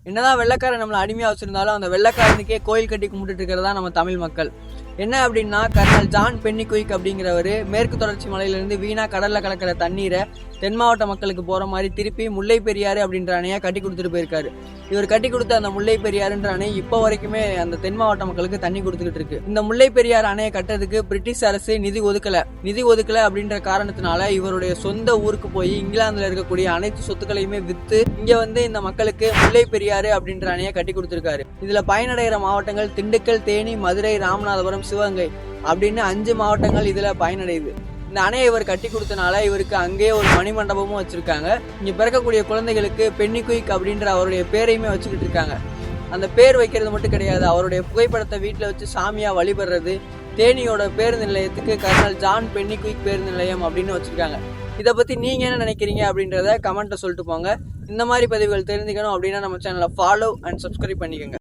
என்னதான் வெள்ளைக்காரன் நம்மளை அடிமையாக வச்சிருந்தாலும் அந்த வெள்ளைக்காரனுக்கே கோயில் கட்டி கும்பிட்டுட்டு இருக்கிறதா நம்ம தமிழ் மக்கள். என்ன அப்படின்னா, கர்னல் ஜான் பென்னிகுயிக் அப்படிங்கிறவர் மேற்கு தொடர்ச்சி மலையிலிருந்து வீணா கடல்ல கலக்கிற தண்ணீரை தென் மாவட்ட மக்களுக்கு போற மாதிரி திருப்பி முல்லை பெரியாறு அப்படின்ற அணையை கட்டி கொடுத்துட்டு போயிருக்காரு. இவர் கட்டி கொடுத்த அந்த முல்லை பெரியாறுன்ற அணை இப்போ வரைக்குமே அந்த தென் மாவட்ட மக்களுக்கு தண்ணி கொடுத்துக்கிட்டு இருக்கு. இந்த முல்லை பெரியாறு அணையை கட்டுறதுக்கு பிரிட்டிஷ் அரசு நிதி ஒதுக்கல அப்படின்ற காரணத்தினால இவருடைய சொந்த ஊருக்கு போய் இங்கிலாந்துல இருக்கக்கூடிய அனைத்து சொத்துக்களையுமே வித்து இங்க வந்து இந்த மக்களுக்கு முல்லை பெரியாறு அப்படின்ற அணையை கட்டி கொடுத்திருக்காரு. இதுல பயனடைகிற மாவட்டங்கள் திண்டுக்கல், தேனி, மதுரை, ராமநாதபுரம், சிவகங்கை அப்படின்னு 5 மாவட்டங்கள் இதுல பயனடையுது. இந்த அணையை இவர் கட்டி கொடுத்தனால இவருக்கு அங்கேயே ஒரு மணிமண்டபமும் வச்சிருக்காங்க. இங்க பிறக்கக்கூடிய குழந்தைகளுக்கு பென்னிகுயிக் அப்படின்ற அவருடைய பேரையுமே வச்சுக்கிட்டு இருக்காங்க. அந்த பேர் வைக்கிறது மட்டும் கிடையாது, அவருடைய புகைப்படத்தை வீட்டில் வச்சு சாமியா வழிபடுறது. தேனியோட பேருந்து நிலையத்துக்கு கர்னல் ஜான் பென்னிகுயிக் பேருந்து நிலையம் அப்படின்னு வச்சிருக்காங்க. இதை பத்தி நீங்க என்ன நினைக்கிறீங்க அப்படின்றத கமெண்ட்ல சொல்லிட்டு போங்க. இந்த மாதிரி பதிவுகள் தெரிஞ்சுக்கணும் அப்படின்னா நம்ம சேனலை ஃபாலோ அண்ட் சப்ஸ்கிரைப் பண்ணிக்கோங்க.